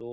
2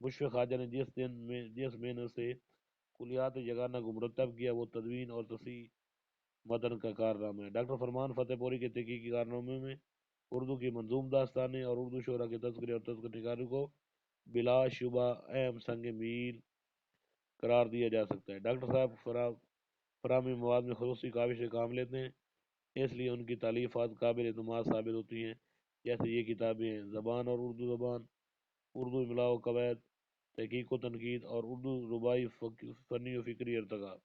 مشفق خواجہ نے جس محنت سے کلیات یگانہ کو مرتب کیا وہ تدوین اور تصحیح متن کا کارنامہ ہے۔ ڈاکٹر فرمان فتح پوری کے تحقیقی کارنامے میں اردو کی منظوم داستانیں اور اردو شعراء کے تذکرے اور تذکرہ نگاری کو بلا شبہ اہم سنگ میل قرار دیا جا سکتا ہے۔ ڈاکٹر صاحب فراہمی مواد میں خصوصی کاوش سے کام لیتے ہیں، اس لیے ان کی تالیفات قابل اعتماد ثابت ہوتی ہیں، جیسے یہ کتابیں ہیں زبان اور اردو زبان، اردو املاء و قواعد، تحقیق و تنقید اور اردو ربائی فنی و فکری ارتقاء۔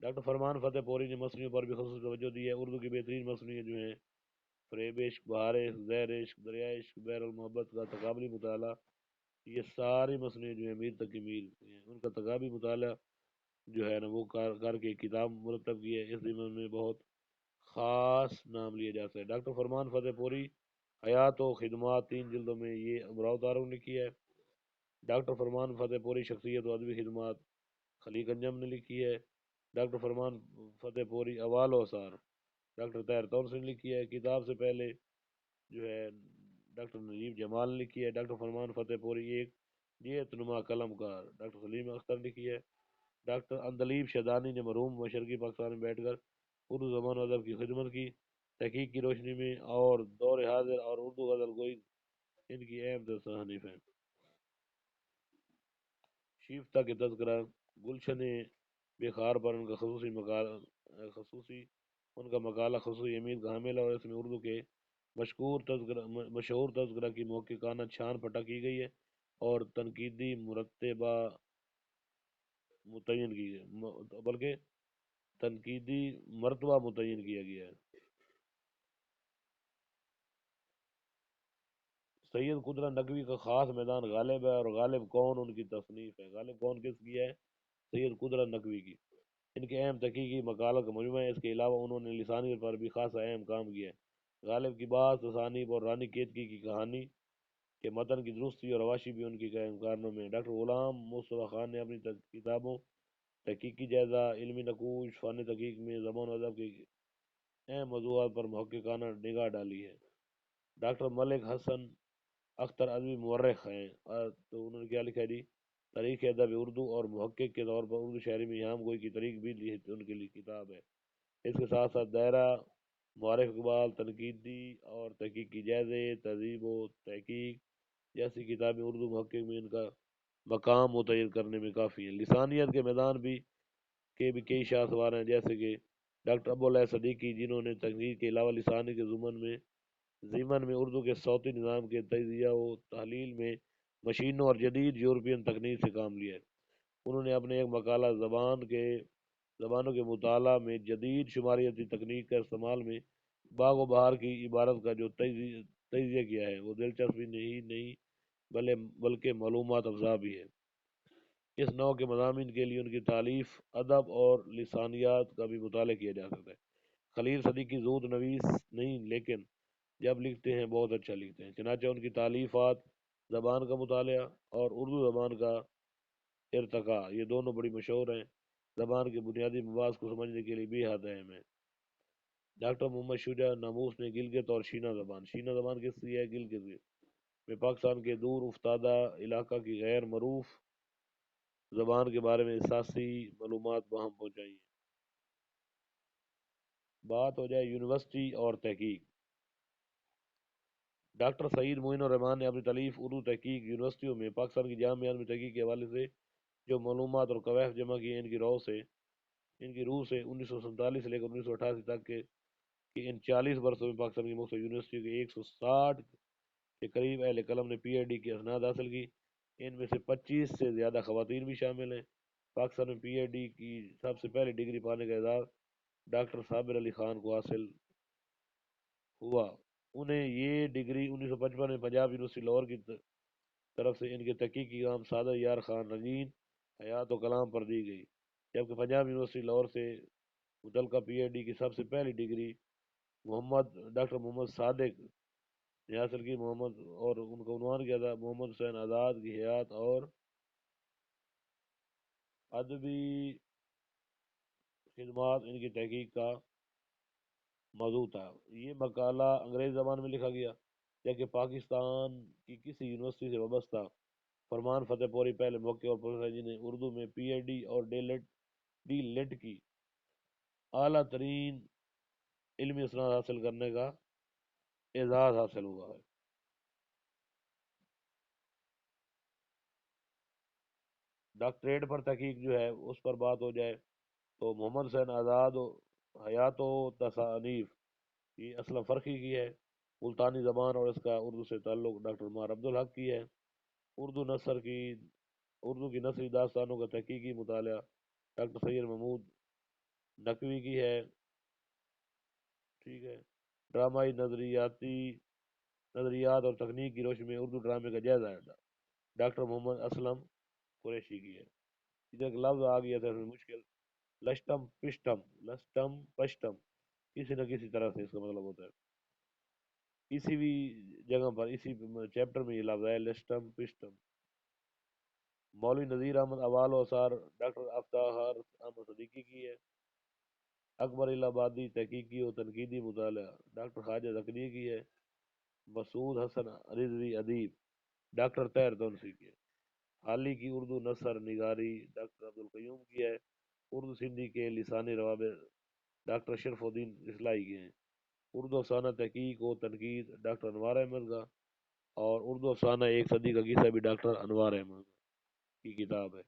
ڈاکٹر فرمان فتح پوری نے مصنوعوں پر بھی خصوصی توجہ دی ہے۔ اردو کی بہترین مصنوعیں جو ہیں فریب عشق، بہار عشق، زہر عشق، دریائے عشق، بحر المحبت کا تقابلی مطالعہ، یہ ساری مصنوعیں جو ہیں میر تک کی میل ہیں، ان کا تقابلی مطالعہ جو ہے نا وہ کر کے کتاب مرتب کی ہے۔ اس ضمن میں بہت خاص نام لیا جاتا ہے۔ ڈاکٹر فرمان فتح پوری حیات و خدمات 3 جلدوں میں یہ امراؤ داروں نے لکھی ہے۔ ڈاکٹر فرمان فتح پوری شخصیت و ادبی خدمات خلیق انجم نے لکھی ہے۔ ڈاکٹر فرمان فتح پوری اوال و اثار ڈاکٹر طاہر طونس نے لکھی ہے۔ کتاب سے پہلے جو ہے ڈاکٹر نجیب جمال نے لکھی ہے۔ ڈاکٹر فرمان فتح پوری ایک جیت نما قلم کار ڈاکٹر سلیم اختر نے لکھی ہے۔ ڈاکٹر اندلیب شہدانی نے مرحوم مشرقی پاکستان میں بیٹھ کر اردو زبان و ادب کی خدمت کی، تحقیق کی روشنی میں اور دور حاضر اور اردو غزل گوئی ان کی اہم تصانیف ہیں۔ شیفتہ کے تذکرہ، گلشن بخار پر ان کا خصوصی امید کا حامل ہے اور اس میں اردو کے مشہور تذکرہ کی محققانہ چھان پٹا کی گئی ہے اور تنقیدی مرتبہ متعین کی گئی بلکہ تنقیدی مرتبہ متعین کیا گیا ہے۔ سید قدرت نقوی کا خاص میدان غالب ہے اور غالب کون ان کی تصنیف ہے۔ غالب کون کس کی ہے؟ سید قدرت نقوی کی۔ ان کے اہم تحقیقی مقالوں کا مجموعہ ہے۔ اس کے علاوہ انہوں نے لسانیت پر بھی خاصا اہم کام کیا ہے۔ غالب کی بعض تصانیف اور رانی کیتکی کی کہانی کے متن کی درستی اور رواشی بھی ان کی کارناموں میں ہے۔ ڈاکٹر غلام مصطفیٰ خان نے اپنی کتابوں تحقیقی جائزہ، علمی نقوش، فن تحقیق میں زبان و ادب کے اہم موضوعات پر محققانہ نگاہ ڈالی ہے۔ ڈاکٹر ملک حسن اختر ادبی مورخ ہیں، تو انہوں نے کیا لکھا جی؟ تاریخ ادب اردو اور محقق کے طور پر اردو شاعری میں یہاں گوئی کی تاریخ بھی ان کے لیے کتاب ہے۔ اس کے ساتھ ساتھ دائرہ، معرف اقبال، تنقیدی اور تحقیقی جائزے، تہذیب و تحقیق جیسی کتابیں اردو محقق میں ان کا مقام متعین کرنے میں کافی ہیں۔ لسانیت کے میدان بھی کئی شاہ سوار ہیں، جیسے کہ ڈاکٹر ابوالعز صدیقی، جنہوں نے تقریر کے علاوہ لسانی کے ضمن میں اردو کے صوتی نظام کے تجزیہ و تحلیل میں مشینوں اور جدید یورپین تکنیک سے کام لیا ہے۔ انہوں نے اپنے ایک مقالہ زبانوں کے مطالعہ میں جدید شماریاتی تکنیک کا استعمال میں باغ و بہار کی عبارت کا جو تجزیہ کیا ہے وہ دلچسپی نہیں بلکہ معلومات افزا بھی ہے۔ اس نوع کے مضامین کے لیے ان کی تالیف، ادب اور لسانیات کا بھی مطالعہ کیا جا سکتا ہے۔ خلیل صدیقی زود نویس نہیں، لیکن جب لکھتے ہیں بہت اچھا لکھتے ہیں، چنانچہ ان کی تالیفات زبان کا مطالعہ اور اردو زبان کا ارتقاء یہ دونوں بڑی مشہور ہیں، زبان کے بنیادی مباحث کو سمجھنے کے لیے بھی حد اہم ہے۔ ڈاکٹر محمد شجاع ناموس نے گلگت اور شینہ زبان کس کی ہے؟ گلگت کی، میں پاکستان کے دور افتادہ علاقہ کی غیر معروف زبان کے بارے میں اساسی معلومات وہاں پہنچائی ہیں۔ بات ہو جائے یونیورسٹی اور تحقیق، ڈاکٹر سعید معین الرحمان نے اپنی تالیف اردو تحقیق یونیورسٹیوں میں پاکستان کی جامعات میں تحقیق کے حوالے سے جو معلومات اور قواعد جمع کیے ہیں، ان کی روح سے 1947 سے لے کر 1988 تک کہ ان 40 برسوں میں پاکستان کی مختلف یونیورسٹیوں کے 160 کے قریب اہل قلم نے پی ایچ ڈی کی اسناد حاصل کی۔ ان میں سے 25 سے زیادہ خواتین بھی شامل ہیں۔ پاکستان میں پی ایچ ڈی کی سب سے پہلی ڈگری پانے کا اعزاز ڈاکٹر صابر علی خان کو حاصل ہوا۔ انہیں یہ ڈگری 1955 میں پنجاب یونیورسٹی لاہور کی طرف سے ان کے تحقیقی کام سعادت یار خان نگین حیات و کلام پر دی گئی، جبکہ پنجاب یونیورسٹی لاہور سے متعلقہ پی ایچ ڈی کی سب سے پہلی ڈگری ڈاکٹر محمد صادق نے حاصل کی، اور ان کا عنوان کیا تھا؟ محمد حسین آزاد کی حیات اور ادبی خدمات ان کی تحقیق کا موضوع تھا۔ یہ مقالہ انگریزی زبان میں لکھا گیا، جبکہ پاکستان کی کسی یونیورسٹی سے وابستہ فرمان فتح پوری پہلے موقع اور پروفیسر جنہیں اردو میں پی ایچ ڈی اور ڈی لیٹ کی اعلیٰ ترین علمی اسناد حاصل کرنے کا اعزاز حاصل ہوا ہے۔ ڈاکٹریٹ پر تحقیق جو ہے اس پر بات ہو جائے تو محمد حسین آزاد حیات و تصانیف یہ اسلم فرقی کی ہے۔ ملتانی زبان اور اس کا اردو سے تعلق ڈاکٹر عمار عبدالحق کی ہے۔ اردو نثر کی اردو کی نثری داستانوں کا تحقیقی مطالعہ ڈاکٹر سید محمود نقوی کی ہے۔ ٹھیک ہے۔ ڈرامائی نظریات اور تکنیک کی روشنی میں اردو ڈرامے کا جائزہ ہے ڈاکٹر محمد اسلم قریشی کی ہے۔ ادھر ایک لفظ آ گیا تھا اس میں مشکل، لسٹم پشٹم، کسی نہ کسی طرح سے اس کا مطلب ہوتا ہے، کسی بھی جگہ پر اسی چیپٹر میں یہ لفظ ہے لسٹم پشٹم۔ مولوی نذیر احمد اوال و اثار ڈاکٹر افتخار احمد صدیقی کی ہے۔ اکبر الہ آبادی تحقیقی و تنقیدی مطالعہ ڈاکٹر خواجہ زکریا کی ہے۔ مسعود حسن رضوی ادیب ڈاکٹر طاہر تونسی کی ہے۔ حالی کی اردو نثر نگاری ڈاکٹر عبدالقیوم کی ہے۔ اردو سندھی کے لسانی روابط ڈاکٹر شرف الدین اصلاحی کے ہیں۔ اردو افسانہ تحقیق و تنقید ڈاکٹر انوار احمد کا، اور اردو افسانہ ایک صدی کا قصہ بھی ڈاکٹر انوار احمد کی کتاب ہے۔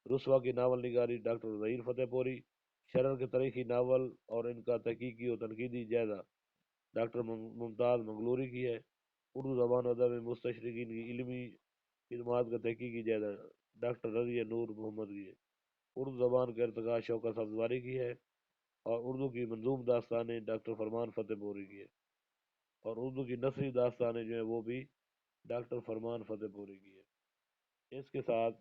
رسوا کی ناول نگاری ڈاکٹر ظہیر فتح پوری، شرر کے تاریخی ناول اور ان کا تحقیقی و تنقیدی جائزہ ڈاکٹر ممتاز منگلوری کی ہے۔ اردو زبان و ادب میں مستشرقین کی علمی خدمات کا تحقیقی جائزہ ڈاکٹر رضیہ نور محمد کی ہے۔ اردو زبان کا ارتقاء شوکت سبزواری کی ہے، اور اردو کی منظوم داستانیں ڈاکٹر فرمان فتح پوری کی ہے، اور اردو کی نثری داستانیں جو ہیں وہ بھی ڈاکٹر فرمان فتح پوری کی ہے۔ اس کے ساتھ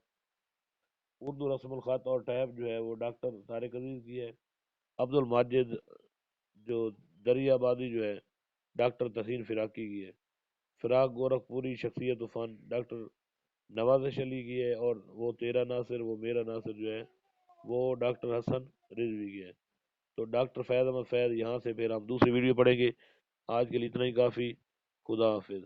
اردو رسم الخط اور ٹیپ جو ہے وہ ڈاکٹر طارق عزیز کی ہے۔ عبد الماجد جو دریا آبادی جو ہے ڈاکٹر تحسین فراقی کی ہے۔ فراق گورکھ پوری شخصیت و فن ڈاکٹر نوازش علی کی ہے، اور وہ تیرا ناصر وہ میرا ناصر جو ہے وہ ڈاکٹر حسن رضوی کی ہے۔ تو ڈاکٹر فیض احمد فیض، یہاں سے پھر ہم دوسری ویڈیو پڑھیں گے۔ آج کے لیے اتنا ہی کافی۔ خدا حافظ۔